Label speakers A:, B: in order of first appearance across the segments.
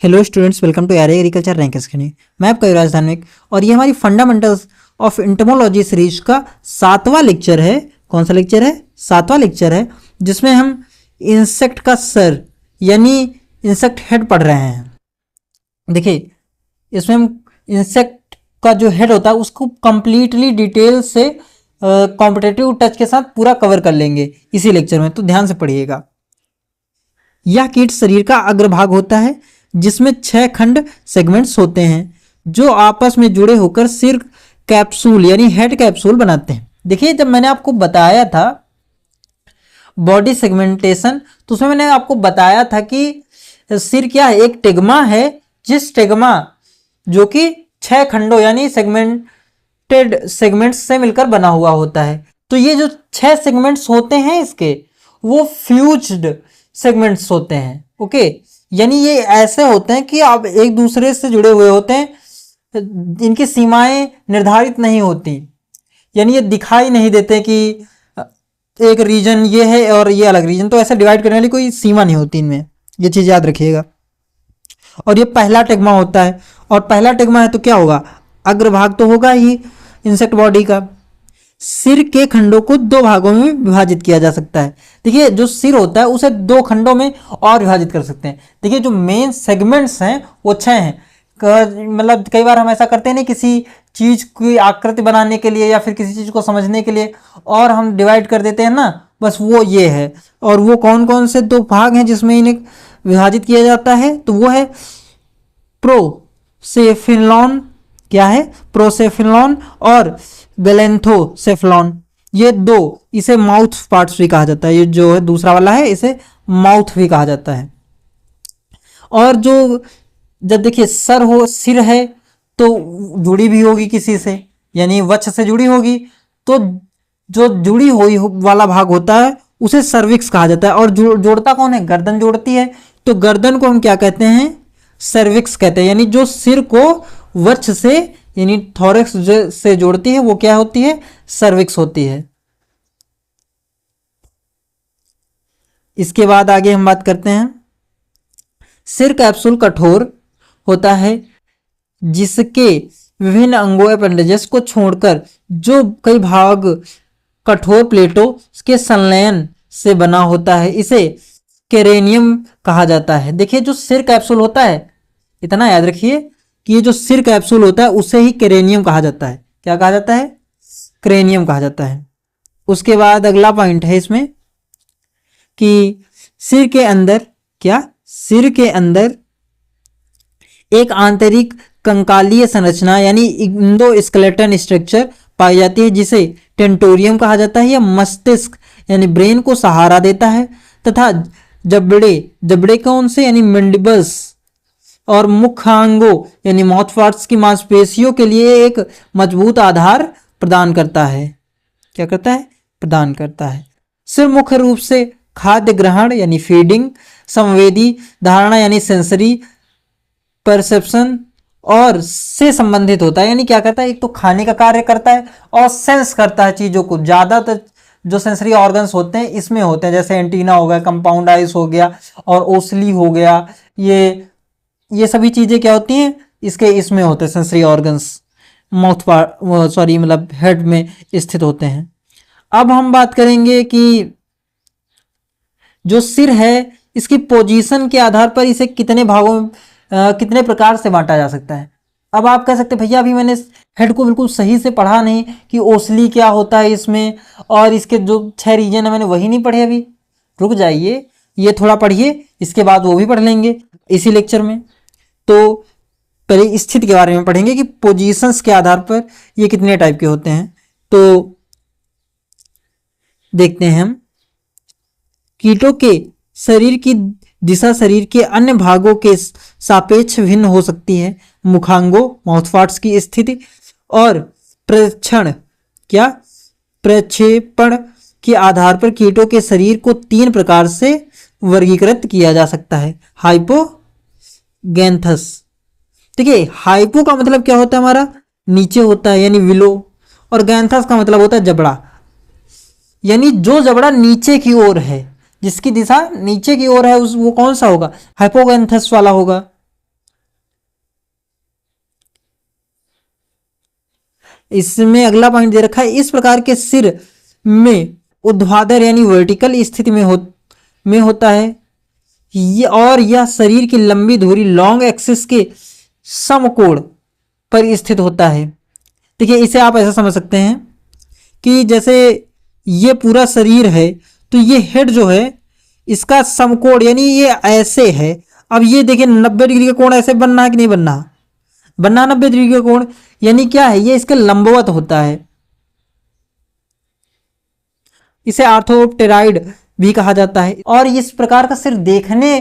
A: Hello students, welcome to Arya agriculture rank screening. मैं आपका युवराज धार्मिक और ये हमारी फंडामेंटल्स ऑफ इंटमोलॉजी सीरीज का 7वां लेक्चर है। कौन सा लेक्चर है? 7वां लेक्चर है, जिसमें हम इंसेक्ट का सर यानी इंसेक्ट हेड पढ़ रहे हैं। देखिए, इसमें हम इंसेक्ट का जो हेड होता है उसको कंप्लीटली डिटेल से कॉम्पिटेटिव टच के साथ पूरा कवर कर लेंगे इसी लेक्चर में, तो ध्यान से पढ़िएगा। यह कीट शरीर का अग्रभाग होता है जिसमें 6 खंड सेगमेंट्स होते हैं जो आपस में जुड़े होकर सिर कैप्सूल यानी हेड कैप्सूल बनाते हैं। देखिए, जब मैंने आपको बताया था बॉडी सेगमेंटेशन, तो उसमें मैंने आपको बताया था कि सिर क्या है, एक टेगमा है, जिस टेगमा जो कि 6 खंडों यानी सेगमेंटेड सेगमेंट्स से मिलकर बना हुआ होता है। तो ये जो 6 सेगमेंट्स होते हैं इसके, वो फ्यूज्ड सेगमेंट्स होते हैं। ओके, यानी ये ऐसे होते हैं कि आप एक दूसरे से जुड़े हुए होते हैं, इनकी सीमाएं निर्धारित नहीं होती, यानी ये दिखाई नहीं देते कि एक रीजन ये है और ये अलग रीजन, तो ऐसे डिवाइड करने वाली कोई सीमा नहीं होती इनमें, ये चीज याद रखिएगा। और ये पहला टेगमा होता है, और पहला टेगमा है तो क्या होगा, अग्रभाग तो होगा ही इंसेक्ट बॉडी का। सिर के खंडों को 2 भागों में विभाजित किया जा सकता है। देखिए, जो सिर होता है उसे 2 खंडों में और विभाजित कर सकते हैं। देखिए, जो मेन सेगमेंट्स हैं वो 6 हैं। मतलब कई बार हम ऐसा करते हैं ना, किसी चीज की आकृति बनाने के लिए या फिर किसी चीज को समझने के लिए, और हम डिवाइड कर देते हैं ना, बस वो ये है। और वो कौन कौन से 2 भाग हैं जिसमें इन्हें विभाजित किया जाता है, तो वो है प्रोसेफिलॉन, क्या है, प्रोसेफिलॉन और गैलेंथोसेफलॉन। ये 2, इसे माउथ पार्ट्स भी कहा जाता है। ये जो है दूसरा वाला है, इसे माउथ भी कहा जाता है। और जो जब देखिए सर हो, सिर है, तो जुड़ी भी होगी किसी से, यानी वक्ष से जुड़ी होगी, तो जो जुड़ी हुई वाला भाग होता है उसे सर्विक्स कहा जाता है। और जोड़ता कौन है? गर्दन जोड़ती है, तो गर्दन को हम क्या कहते हैं? सर्विक्स कहते हैं। यानी जो सिर को वक्ष से यानी थोरैक्स से जोड़ती है वो क्या होती है? सर्विक्स होती है। इसके बाद आगे हम बात करते हैं, सिर कैप्सूल कठोर होता है जिसके विभिन्न अंगों एपेंडेजेस को छोड़कर जो कई भाग कठोर प्लेटों के संलयन से बना होता है, इसे कैरेनियम कहा जाता है। देखिए, जो सिर कैप्सूल होता है, इतना याद रखिए कि ये जो सिर कैप्सूल होता है उसे ही कैरेनियम कहा जाता है। क्या कहा जाता है? क्रेनियम कहा जाता है। उसके बाद अगला पॉइंट है इसमें कि सिर के अंदर क्या, सिर के अंदर एक आंतरिक कंकालीय संरचना यानी इंडोस्केलेटन स्ट्रक्चर पाई जाती है जिसे टेंटोरियम कहा जाता है। यह मस्तिष्क यानी ब्रेन को सहारा देता है तथा जबड़े कौन से यानी मैंडिबल्स और मुखांगों यानी माउथ पार्ट्स की मांसपेशियों के लिए एक मजबूत आधार प्रदान करता है। क्या करता है? प्रदान करता है। सिर मुख्य रूप से खाद्य ग्रहण यानी फीडिंग, संवेदी धारणा यानी सेंसरी परसेप्शन और से संबंधित होता है। यानी क्या करता है? एक तो खाने का कार्य करता है और सेंस करता है चीजों को। ज्यादातर जो सेंसरी ऑर्गन्स होते हैं इसमें होते हैं, जैसे एंटीना हो गया, कंपाउंड आइज हो गया और ओसली हो गया। ये सभी चीजें क्या होती हैं? इसमें होते हैं सेंसरी ऑर्गन्स, माउथ पार्ट मतलब हेड में स्थित होते हैं। अब हम बात करेंगे कि जो सिर है इसकी पोजीशन के आधार पर इसे कितने भागों कितने प्रकार से बांटा जा सकता है। अब आप कह सकते हैं भैया अभी मैंने हेड को बिल्कुल सही से पढ़ा नहीं कि ओसली क्या होता है इसमें, और इसके जो 6 रीजन है मैंने वही नहीं पढ़े। अभी रुक जाइए, ये थोड़ा पढ़िए, इसके बाद वो भी पढ़ लेंगे इसी लेक्चर में। तो पहले स्थिति के बारे में पढ़ेंगे कि पोजीशंस के आधार पर ये कितने टाइप के होते हैं। तो देखते हैं हम, कीटों के शरीर की दिशा शरीर के अन्य भागों के सापेक्ष भिन्न हो सकती है। मुखांगों माउथ पार्ट्स की स्थिति और प्रक्षेपण के आधार पर कीटों के शरीर को 3 प्रकार से वर्गीकृत किया जा सकता है। हाइपोगैंथस, देखिए हाइपो का मतलब क्या होता है हमारा? नीचे होता है यानी विलो, और गैंथस का मतलब होता है जबड़ा, यानी जो जबड़ा नीचे की ओर है, जिसकी दिशा नीचे की ओर है वो कौन सा होगा? हाइपोगैंथस वाला होगा। इसमें अगला पॉइंट दे रखा है, इस प्रकार के सिर में ऊर्ध्वाधर यानी वर्टिकल स्थिति में होता है ये, और यह शरीर की लंबी धुरी लॉन्ग एक्सिस के समकोण पर स्थित होता है। देखिए इसे आप ऐसा समझ सकते हैं कि जैसे ये पूरा शरीर है तो ये हेड जो है इसका समकोण यानी ये ऐसे है। अब ये देखिए 90 डिग्री का कोण ऐसे बनना है कि नहीं बनना, बनना 90 डिग्री का कोण, यानी क्या है ये इसके लंबवत होता है। इसे आर्थोप्टेराइड भी कहा जाता है। और इस प्रकार का सिर देखने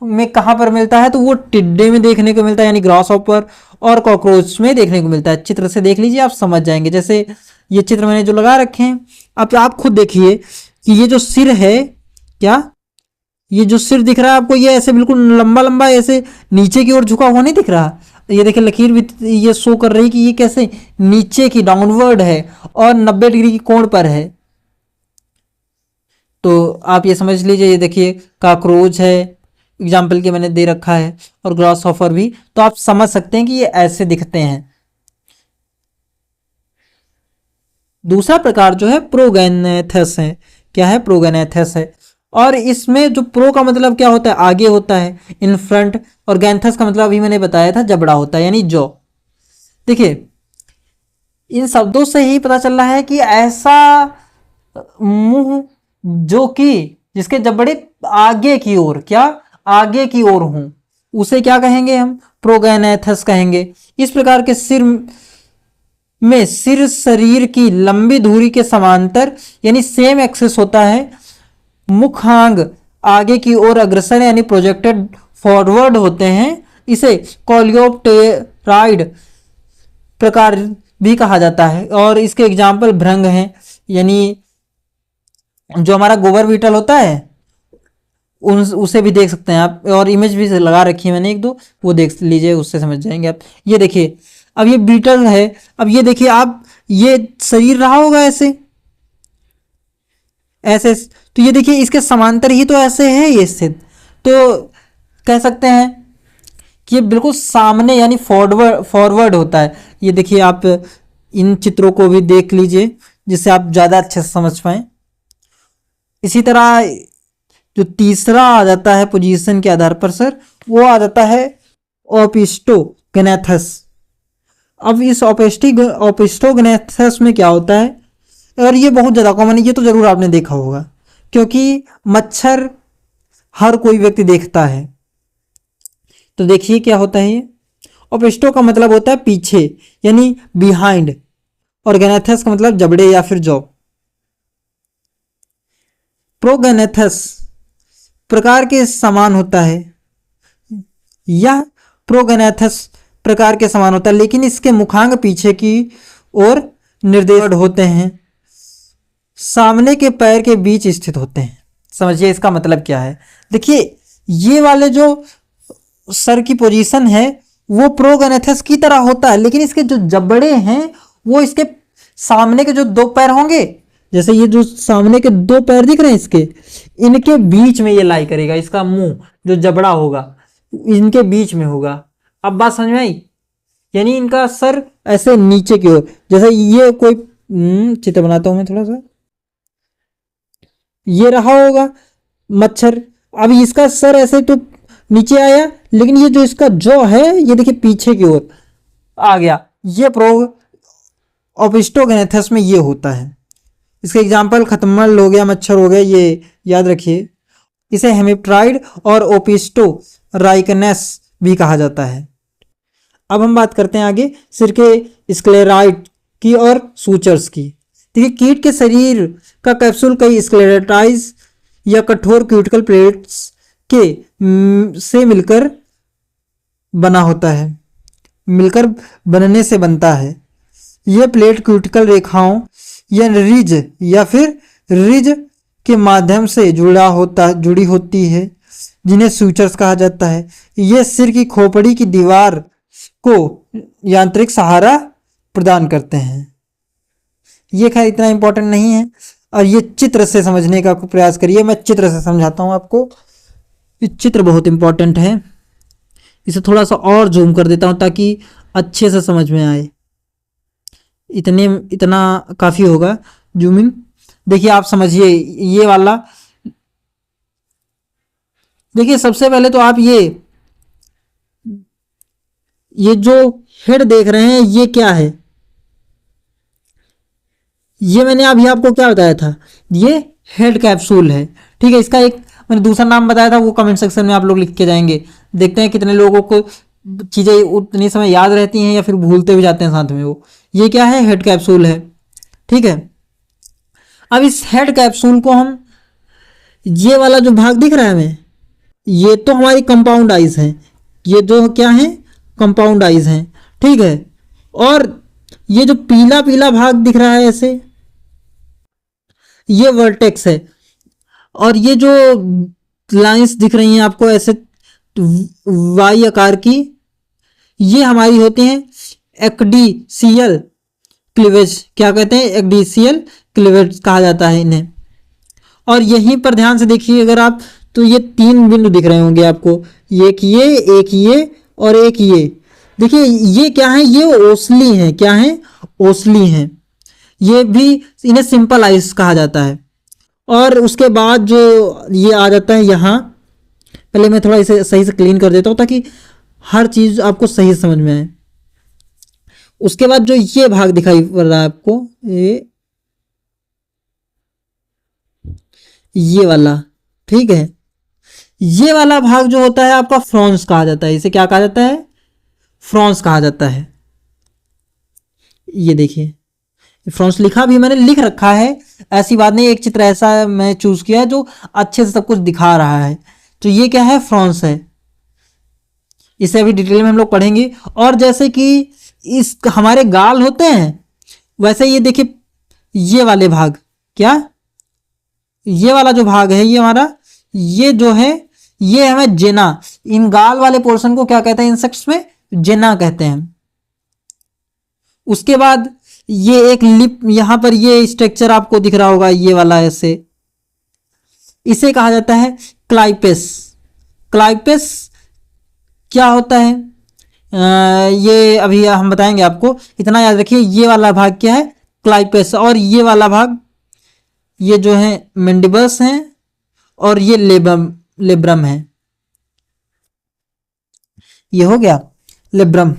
A: में कहां पर मिलता है, तो वो टिड्डे में देखने को मिलता है यानी ग्रास हॉपर और कॉकरोच में देखने को मिलता है। चित्र से देख लीजिए, आप समझ जाएंगे। जैसे ये चित्र मैंने जो लगा रखे हैं, अब आप खुद देखिए कि ये जो सिर है, क्या ये जो सिर दिख रहा है आपको, ये ऐसे बिल्कुल लंबा लंबा ऐसे नीचे की ओर झुका हुआ नहीं दिख रहा। ये देखिए लकीर भी ये शो कर रही कि ये कैसे नीचे की डाउनवर्ड है और 90 डिग्री की कोण पर है। तो आप ये समझ लीजिए, ये देखिए काकरोच है एग्जाम्पल के मैंने दे रखा है और ग्रास हॉपर भी, तो आप समझ सकते हैं कि ये ऐसे दिखते हैं। दूसरा प्रकार जो है प्रोगैनेथस है। क्या है? प्रोगैनेथस है। और इसमें जो प्रो का मतलब क्या होता है, आगे होता है, इन फ्रंट, और गैंथस का मतलब अभी मैंने बताया था जबड़ा होता है यानी जॉ। देखिए इन शब्दों से ही पता चल रहा है कि ऐसा मुंह जो कि जिसके जबड़े आगे की ओर, क्या आगे की ओर हों, उसे क्या कहेंगे हम? प्रोगैनेथस कहेंगे। इस प्रकार के सिर में सिर शरीर की लंबी धुरी के समांतर यानी सेम एक्सिस होता है। मुखांग आगे की ओर अग्रसर यानी प्रोजेक्टेड फॉरवर्ड होते हैं। इसे कोलियोप्टेराइड प्रकार भी कहा जाता है। और इसके एग्जाम्पल भृंग हैं, यानी जो हमारा गोबर बीटल होता है उसे भी देख सकते हैं आप, और इमेज भी लगा रखी है मैंने एक दो, वो देख लीजिए, उससे समझ जाएंगे आप। ये देखिए अब ये बीटल है, अब ये देखिए आप, ये शरीर रहा होगा ऐसे ऐसे, तो ये देखिए इसके समांतर ही तो ऐसे है ये स्थित, तो कह सकते हैं कि ये बिल्कुल सामने यानी फॉरवर्ड होता है। ये देखिए आप इन चित्रों को भी देख लीजिए जिससे आप ज़्यादा अच्छे से समझ पाएं। इसी तरह जो तीसरा आ जाता है पोजीशन के आधार पर सर, वो आ जाता है ओपिस्टोगनेथस। अब इस ओपिस्टोगनेथस में क्या होता है, और ये बहुत ज़्यादा कॉमन है, ये तो ज़रूर आपने देखा होगा क्योंकि मच्छर हर कोई व्यक्ति देखता है। तो देखिए क्या होता है, ये ओपिस्टो का मतलब होता है पीछे यानी बिहाइंड, और गैनेथस का मतलब जबड़े या फिर जॉ। प्रोगैनेथस प्रकार के समान होता है, यह प्रोगैनेथस प्रकार के समान होता है, लेकिन इसके मुखांग पीछे की ओर निर्देशित होते हैं, सामने के पैर के बीच स्थित होते हैं। समझिए इसका मतलब क्या है। देखिए ये वाले जो सर की पोजीशन है वो प्रोगैनेथस की तरह होता है, लेकिन इसके जो जबड़े हैं वो इसके सामने के जो दो पैर होंगे, जैसे ये जो सामने के दो पैर दिख रहे हैं इसके, इनके बीच में ये लाई करेगा। इसका मुंह जो जबड़ा होगा इनके बीच में होगा। अब बात समझ में आई, यानी इनका सर ऐसे नीचे की ओर, जैसे ये कोई चित्र बनाता हूं मैं थोड़ा सा, ये रहा होगा मच्छर, अब इसका सर ऐसे तो नीचे आया, लेकिन ये जो इसका जॉ है ये देखिए पीछे की ओर आ गया। ये ओपिस्टोगनेथस में ये होता है। इसके एग्जाम्पल खतमल हो गया, मच्छर हो गया, ये याद रखिए। इसे हेमिप्ट्राइड और ओपिस्टो राइकनेस भी कहा जाता है। अब हम बात करते हैं आगे सिर के स्क्लेराइड की और सूचर्स की। देखिए कीट के शरीर का कैप्सूल कई स्क्लेराटाइज या कठोर क्यूटिकल प्लेट्स के से मिलकर बना होता है, मिलकर बनने से बनता है। यह प्लेट क्यूटिकल रेखाओं या रिज या फिर रिज के माध्यम से जुड़ी होती है, जिन्हें सूचर्स कहा जाता है। यह सिर की खोपड़ी की दीवार को यांत्रिक सहारा प्रदान करते हैं। ये खैर इतना इंपॉर्टेंट नहीं है, और ये चित्र से समझने का प्रयास करिए। मैं चित्र से समझाता हूं आपको। ये चित्र बहुत इंपॉर्टेंट है, इसे थोड़ा सा और जूम कर देता हूं ताकि अच्छे से समझ में आए। इतने इतना काफ़ी होगा जूमिंग। देखिए आप समझिए ये वाला, देखिए सबसे पहले तो आप ये जो हेड देख रहे हैं ये क्या है, ये मैंने अभी आपको क्या बताया था, ये हेड कैप्सूल है। ठीक है, इसका एक मैंने दूसरा नाम बताया था, वो कमेंट सेक्शन में आप लोग लिख के जाएंगे। देखते हैं कितने लोगों को चीज़ें उतनी समय याद रहती हैं या फिर भूलते भी जाते हैं साथ में वो। ये क्या है, हेड कैप्सूल है। ठीक है, अब इस हेड कैप्सूल को हम, ये वाला जो भाग दिख रहा है हमें, ये तो हमारी कंपाउंड आइज हैं, ये जो क्या है, कंपाउंड आइज हैं। ठीक है, और ये जो पीला पीला भाग दिख रहा है ऐसे, ये वर्टेक्स है। और ये जो लाइंस दिख रही हैं आपको ऐसे वाई आकार की, ये हमारी होती हैं एक्डीसीएल क्लीवेज, क्या कहते हैं, एक्डीसीएल क्लीवेज कहा जाता है इन्हें। और यहीं पर ध्यान से देखिए अगर आप, तो ये 3 बिंदु दिख रहे होंगे आपको, एक ये और एक ये। देखिए ये क्या है, ये ओसली हैं, क्या है, ओसली हैं। ये भी, इन्हें सिंपल आइस कहा जाता है। और उसके बाद जो ये आ जाता है यहाँ, पहले मैं थोड़ा इसे सही से क्लीन कर देता हूँ ताकि हर चीज़ आपको सही समझ में आए। उसके बाद जो ये भाग दिखाई पड़ रहा है आपको, ये वाला, ठीक है, ये वाला भाग जो होता है आपका फ्रॉन्स कहा जाता है। इसे क्या कहा जाता है, फ्रॉन्स कहा जाता है। ये देखिए फ्रॉन्स लिखा भी मैंने, लिख रखा है, ऐसी बात नहीं, एक चित्र ऐसा मैं चूज किया है जो अच्छे से सब कुछ दिखा रहा है। तो ये क्या है, फ्रॉन्स है। इसे अभी डिटेल में हम लोग पढ़ेंगे। और जैसे कि इस हमारे गाल होते हैं, वैसे ये देखिए ये वाले भाग, क्या, ये वाला जो भाग है ये हमारा, ये जो है ये हमें जेना, इन गाल वाले पोर्शन को क्या कहते हैं इंसेक्ट्स में, जेना कहते हैं। उसके बाद ये एक लिप, यहां पर ये स्ट्रक्चर आपको दिख रहा होगा, ये वाला ऐसे, इसे कहा जाता है क्लाइपेस। क्लाइपेस क्या होता है, ये अभी हम बताएंगे आपको, इतना याद रखिए। ये वाला भाग क्या है, क्लाइपेस। और ये वाला भाग, ये जो है मेंडिबस है, और ये लेब्रम है। ये हो गया लेब्रम।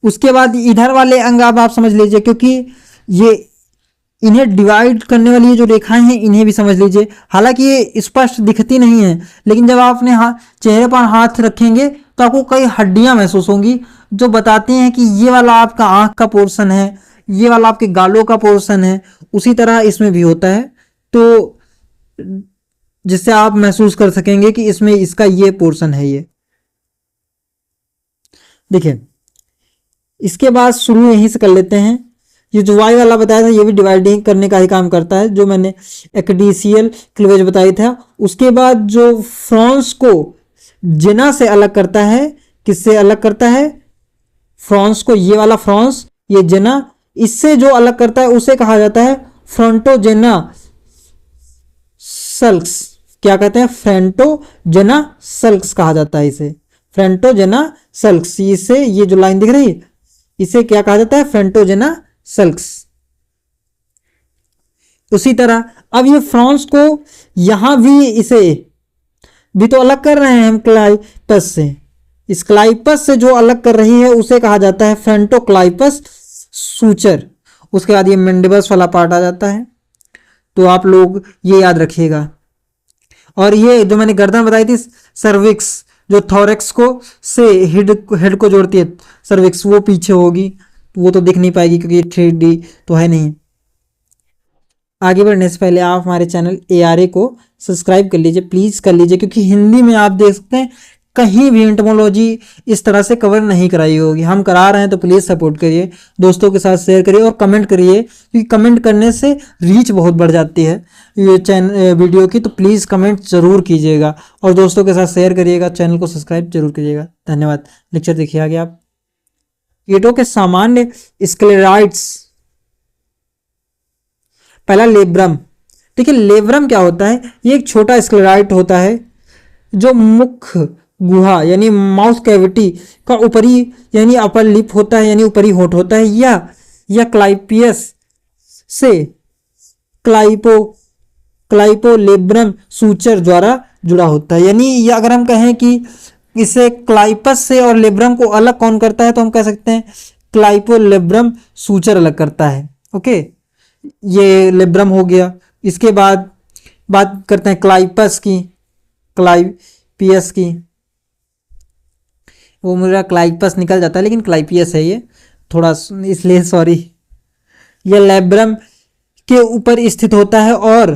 A: उसके बाद इधर वाले अंग आप समझ लीजिए, क्योंकि ये इन्हें डिवाइड करने वाली ये जो रेखाएं हैं इन्हें भी समझ लीजिए। हालांकि ये स्पष्ट दिखती नहीं है, लेकिन जब आप अपने चेहरे पर हाथ रखेंगे तो आपको कई हड्डियां महसूस होंगी जो बताती हैं कि ये वाला आपका आंख का पोर्शन है, ये वाला आपके गालों का पोर्शन है। उसी तरह इसमें भी होता है, तो जिससे आप महसूस कर सकेंगे कि इसमें इसका ये पोर्शन है। ये देखिए, इसके बाद शुरू यहीं से कर लेते हैं। ये जो वाई वाला बताया था ये भी डिवाइडिंग करने का ही काम करता है, जो मैंने एक्डीसीएल क्लीवेज बताई था। उसके बाद जो फ्रॉन्स को जेना से अलग करता है, किससे अलग करता है, फ्रॉन्स को, ये वाला फ्रॉन्स, ये जेना, इससे जो अलग करता है उसे कहा जाता है फ्रंटोजेना सल्क्स। क्या कहते हैं, फ्रंटोजेना सल्क्स कहा जाता है इसे, फ्रंटोजेना सल्क्स। इसे, ये जो लाइन दिख रही है इसे क्या कहा जाता है, फ्रंटोजेना सल्क्स। उसी तरह अब ये फ्रॉन्स को यहां भी, इसे भी तो अलग कर रहे हैं हम क्लाइपस से। इस क्लाइपस से जो अलग कर रही है उसे कहा जाता है फ्रंटोक्लाइपस सूचर। उसके बाद ये मेंडिबस वाला पार्ट आ जाता है, तो आप लोग ये याद रखिएगा। और ये जो मैंने गर्दन बताई थी, सर्विक्स, जो थोरेक्स को से हेड को जोड़ती है, सर्विक्स, वो पीछे होगी, वो तो दिख नहीं पाएगी क्योंकि 3D तो है नहीं। आगे बढ़ने से पहले आप हमारे चैनल ARA को सब्सक्राइब कर लीजिए, प्लीज़ कर लीजिए, क्योंकि हिंदी में आप देख सकते हैं कहीं भी एंटोमोलॉजी इस तरह से कवर नहीं कराई होगी। हम करा रहे हैं तो प्लीज़ सपोर्ट करिए, दोस्तों के साथ शेयर करिए और कमेंट करिए, क्योंकि कमेंट करने से रीच बहुत बढ़ जाती है ये वीडियो की। तो प्लीज़ कमेंट ज़रूर कीजिएगा और दोस्तों के साथ शेयर करिएगा, चैनल को सब्सक्राइब जरूर कीजिएगा। धन्यवाद। लेक्चर देखिए आगे आप। कीटों के सामान्य स्क्लेराइड्स, पहला लेब्रम। देखिए लेब्रम क्या होता है, ये एक छोटा स्क्लेराइड होता है जो मुख्य गुहा यानी माउथ कैविटी का ऊपरी यानी अपर लिप होता है, यानी ऊपरी होंठ होता है, या या क्लाइपियस से क्लाइपोलेब्रम सूचर द्वारा जुड़ा होता है। यानी ये अगर हम कहें कि इसे क्लाइपस से और लेब्रम को अलग कौन करता है तो हम कह सकते हैं क्लाइपोलेब्रम सूचर अलग करता है। ओके, ये लेब्रम हो गया। इसके बाद बात करते हैं क्लाइपस की, क्लाइपियस की। वो मेरा क्लाइपस निकल जाता है लेकिन क्लाइपियस है ये, थोड़ा इसलिए सॉरी। ये लेब्रम के ऊपर स्थित होता है और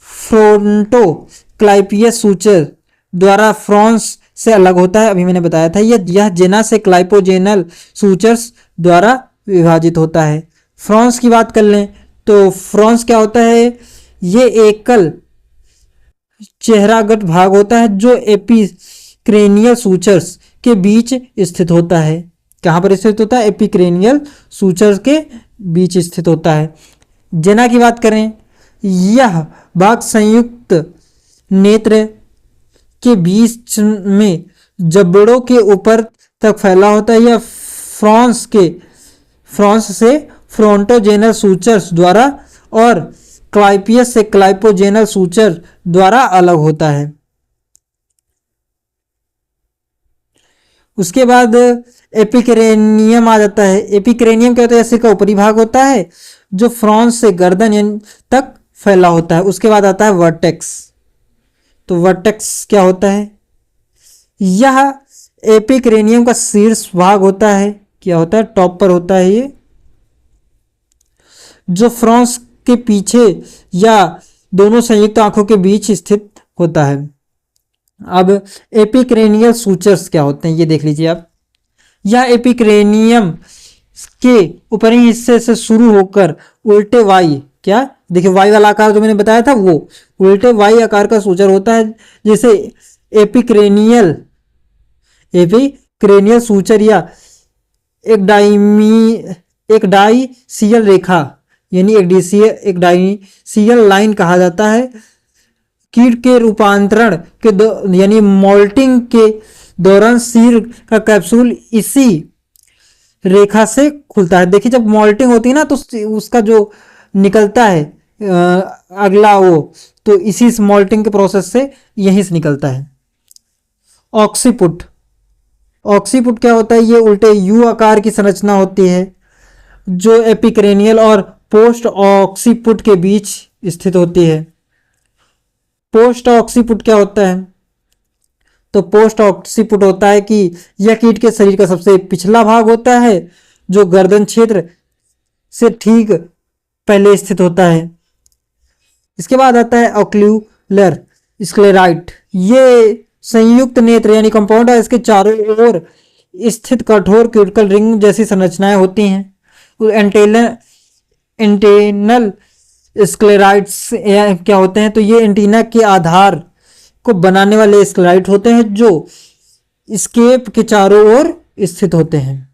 A: फ्रोंटो क्लाइपियस सूचर द्वारा फ्रांस से अलग होता है। अभी मैंने बताया था यह जेना से क्लाइपोजेनल सूचर्स द्वारा विभाजित होता है। फ्रांस की बात कर लें तो फ्रांस क्या होता है, ये एकल चेहरागत भाग होता है जो एपिक्रेनियल सूचर्स के बीच स्थित होता है। कहाँ पर स्थित होता है? एपिक्रेनियल सूचर्स के बीच स्थित होता है। जेना की बात करें, यह भाग संयुक्त नेत्र के बीच में जबड़ों के ऊपर तक फैला होता है। यह फ्रांस से फ्रोंटोजेनल सूचर्स द्वारा और क्लाइपियस से क्लाइपोजेनल सूचर द्वारा अलग होता है। उसके बाद एपिक्रेनियम आ जाता है। एपिक्रेनियम क्या होता है? सिर का ऊपरी भाग होता है जो फ्रांस से गर्दन तक फैला होता है। उसके बाद आता है वर्टेक्स। तो वर्टेक्स क्या होता है? यह एपिक्रेनियम का शीर्ष भाग होता है। क्या होता है? टॉप पर होता है ये, जो फ्रांस के पीछे या दोनों संयुक्त आंखों के बीच स्थित होता है। अब एपिक्रेनियल सूचर्स क्या होते हैं ये देख लीजिए आप। यह एपिक्रेनियम के ऊपरी हिस्से से शुरू होकर उल्टे वाई, क्या देखिए वाई वाला आकार जो मैंने बताया था वो उल्टे वाई आकार का सूचर होता है, जैसे एपिक्रेनियल सूचर या एक डाइसियल रेखा यानी एक डाइसियल लाइन कहा जाता है। कीट के रूपांतरण के यानी मोल्टिंग के दौरान सिर का कैप्सूल इसी रेखा से खुलता है। देखिए जब मोल्टिंग होती है ना तो उसका जो निकलता है अगला वो, तो इसी मोल्टिंग के प्रोसेस से यहीं से निकलता है। ऑक्सीपुट क्या होता है? ये उल्टे यू आकार की संरचना होती है जो एपिक्रेनियल और पोस्ट ऑक्सीपुट के बीच स्थित होती है। पोस्ट ऑक्सीपुट क्या होता है? तो पोस्ट ऑक्सीपुट होता है कि यह कीट के शरीर का सबसे पिछला भाग होता है जो गर्दन क्षेत्र से ठीक पहले स्थित होता है। इसके बाद आता है ऑक्यूलर स्क्लेराइट। ये संयुक्त नेत्र यानी कंपाउंड है, इसके चारों ओर स्थित कठोर क्यूटिकल रिंग जैसी संरचनाएं होती हैं। एंटेनल स्क्लेराइट्स क्या होते हैं? तो ये एंटीना के आधार को बनाने वाले स्क्लेराइट होते हैं जो स्केप के चारों ओर स्थित होते हैं।